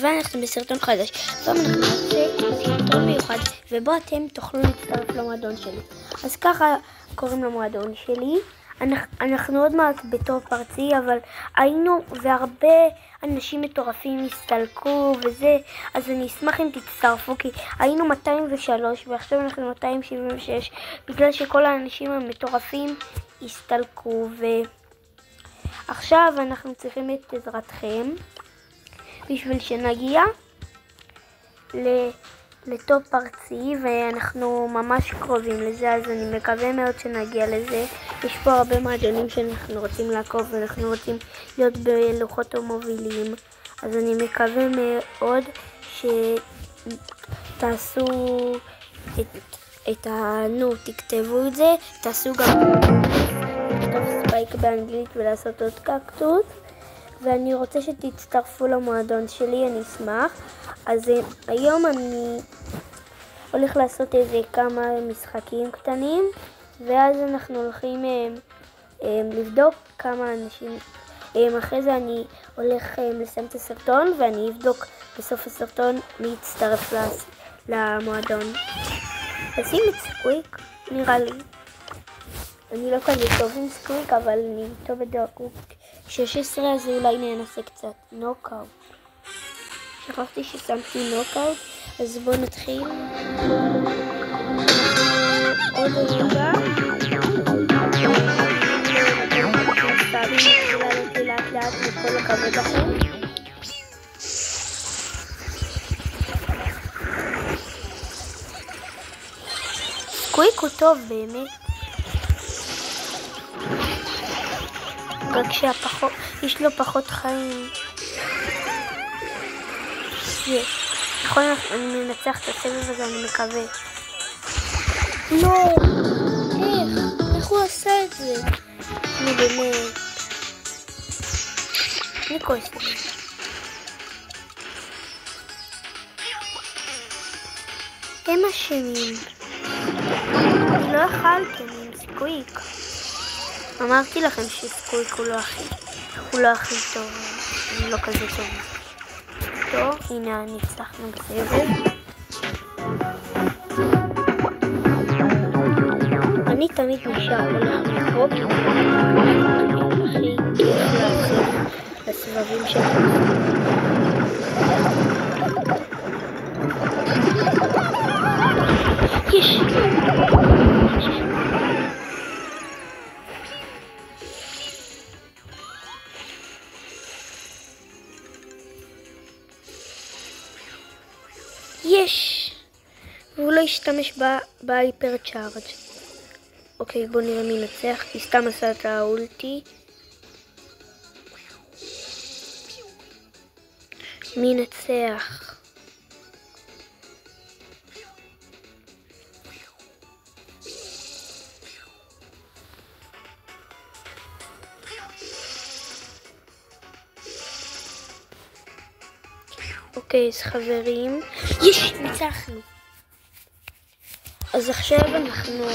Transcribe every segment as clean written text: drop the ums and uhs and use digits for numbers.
ואנחנו בסרטון חדש, והיום אנחנו נעשה סרטון מיוחד ובו אתם תוכלו להצטרף למועדון שלי. אז ככה קוראים למועדון שלי. אנחנו עוד מעט בטופ ארצי, אבל היינו והרבה אנשים מטורפים הסתלקו וזה, אז אני אשמח אם תצטרפו, כי היינו 203 ועכשיו אנחנו 276 בגלל שכל האנשים המטורפים הסתלקו, ועכשיו אנחנו צריכים את עזרתכם בשביל שנגיע לטופ ארצי, ואנחנו ממש קרובים לזה, אז אני מקווה מאוד שנגיע לזה. יש פה הרבה מועדונים שאנחנו רוצים לעקוב ואנחנו רוצים להיות בלוחות המובילים, אז אני מקווה מאוד שתעשו תכתבו את זה, תעשו גם לכתוב ספייק באנגלית ולעשות עוד קקטוס, ואני רוצה שתצטרפו למועדון שלי, אני אשמח. אז היום אני הולך לעשות איזה כמה משחקים קטנים, ואז אנחנו הולכים לבדוק כמה אנשים. אחרי זה אני הולך לסיים את הסרטון, ואני אבדוק בסוף הסרטון מי יצטרף למועדון. נשים את סקוויק, נראה לי. אני לא כזה טוב עם סקוויק, אבל אני טוב בדרגות 16, אז אולי ננסה קצת נוקאוט. שכחתי ששמתי נוקאוט, אז בואו נתחיל. עוד רגע. נתחיל לאט לאט וכל הכבוד לכם. סקוויק הוא טוב באמת. רק יש לו פחות חיים. נכון, אני מנצח את הסבב הזה, אני מקווה. לא, איך הוא עשה את זה? אני באמת. אני כועסת. הם אשמים. לא אכלתם עם סקוויק. אמרתי לכם שסקוויק הוא לא הכי טוב, אני לא כזה טוב. טוב, הנה ניצחנו בסבב. אני תמיד נשאר הולך לחוק, הכי כיף לעשות לסבבים שלנו. יש! יש! והוא לא ישתמש בהיפר צ'ארג'. אוקיי, בוא נראה מי נצח. היא סתם עשה את האולטי. מי נצח? אוקיי, אז חברים, יש! ניצחנו. אז עכשיו אנחנו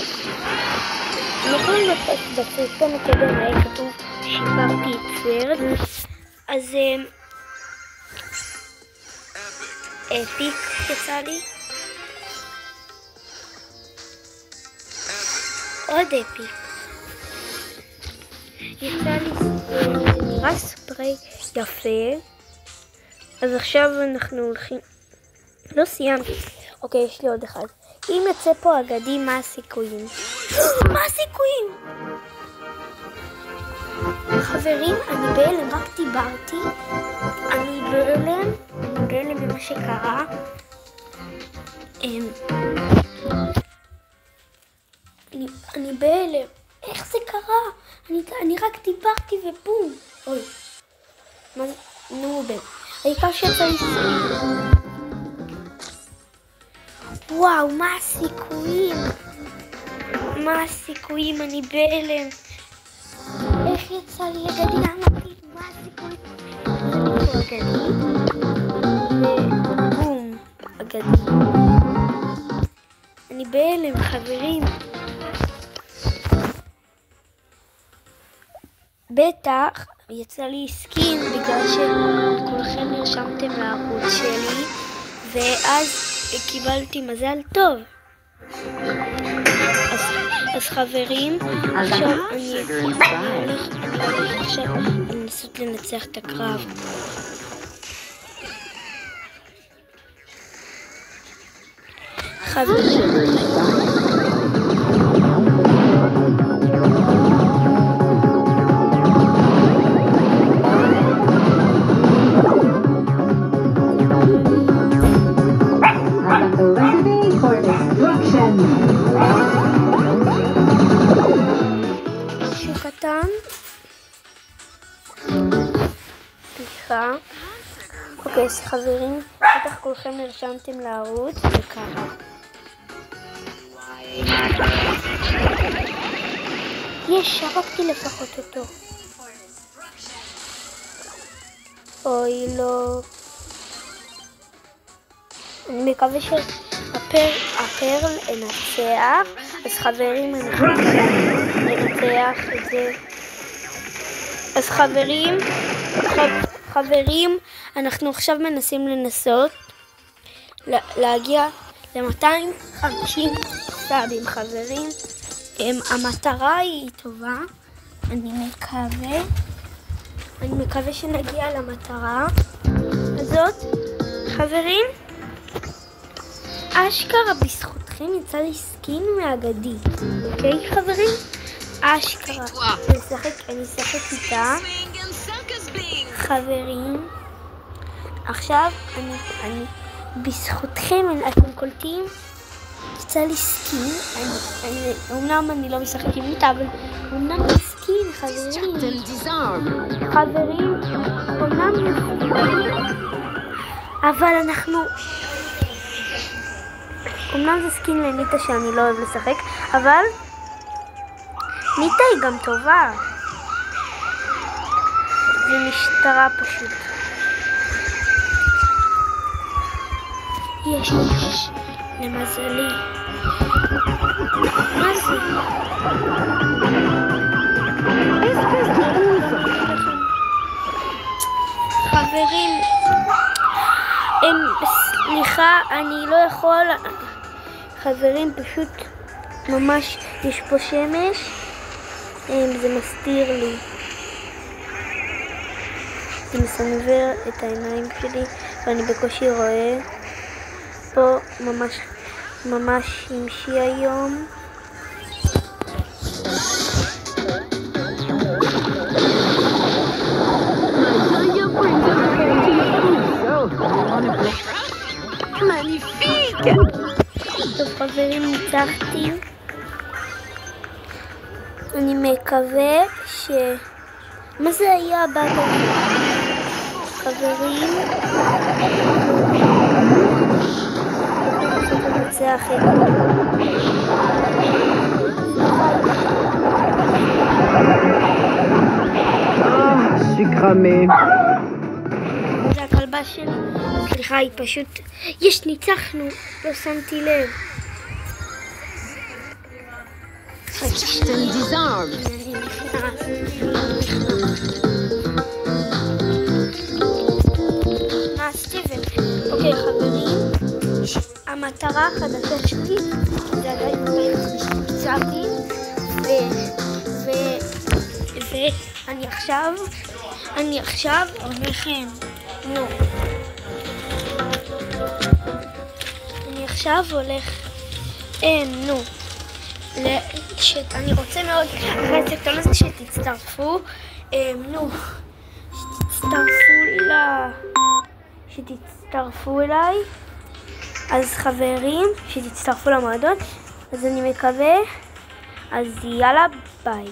יכולים לתת בסרטון הקודם היה כתוב שיפרתי את סרד, אז אפיק יצא לי. עוד אפיק. יצא לי, זה נראה ספרי יפה. אז עכשיו אנחנו הולכים. לא סיימתי. אוקיי, יש לי עוד אחד. אם יצא פה אגדי, מה הסיכויים? מה הסיכויים? חברים, אני בהלם, רק דיברתי. אני בהלם ממה שקרה. אני בהלם. איך זה קרה? אני רק דיברתי ובום. אוי. מה זה? נו בן. העיקר שיצא לי סיכויים. וואו, מה הסיכויים? מה הסיכויים? אני בהלם. איך יצא לי אגדי? אמרתי, מה הסיכויים? זה אגדי. ובום, אגדי. אני בהלם, חברים. בטח יצא לי סקין בגלל שכולכם נרשמתם לערוץ שלי, ואז קיבלתי מזל טוב. אז חברים, עכשיו אני הולך עכשיו לנסות לנצח את הקרב. חברים, סליחה. אוקיי, אז חברים, בטח כולכם נרשמתם לערוץ, וככה. שרקתי לפחות אותו. אוי לא. אני מקווה שהפרל ינצח, אז חברים אנחנו ננצח את זה. אז חברים, אנחנו עכשיו מנסים לנסות להגיע ל-250 סאבים, חברים. המטרה היא טובה, אני מקווה שנגיע למטרה הזאת. חברים, אשכרה בזכותכם יצא לי סקין מאגדי, אוקיי חברים? אשכרה, אני אשחק איתה. חברים, עכשיו אני בזכותכם, אתם קולטים? יצא לי סקין, אומנם אני לא משחק עם איתה, אבל אומנם סקין, חברים, אומנם אבל אומנם זה סקין לניטה שאני לא אוהב לשחק, אבל ניטה היא גם טובה. זה משטרה פשוט. יש למזלי. מה זה? חברים, סליחה, אני לא יכול. חברים, פשוט ממש יש פה שמש, זה מסתיר לי, זה מסנוור את העיניים שלי ואני בקושי רואה. פה ממש שמשי היום. טוב חברים, ניצחתי. אני מקווה מה זה היה הבא? חברים, זה הכי שיקרמי. זה הכלבה שלי. סליחה, היא פשוט... ניצחנו, לא שמתי לב. אוקיי חברים, המטרה החדשה שלי זה עדיין סאבים, ואני עכשיו הולך אני רוצה מאוד אחרי הסרטון הזה שתצטרפו שתצטרפו אליי. אז חברים, שתצטרפו למועדון, אז אני מקווה. אז יאללה, ביי.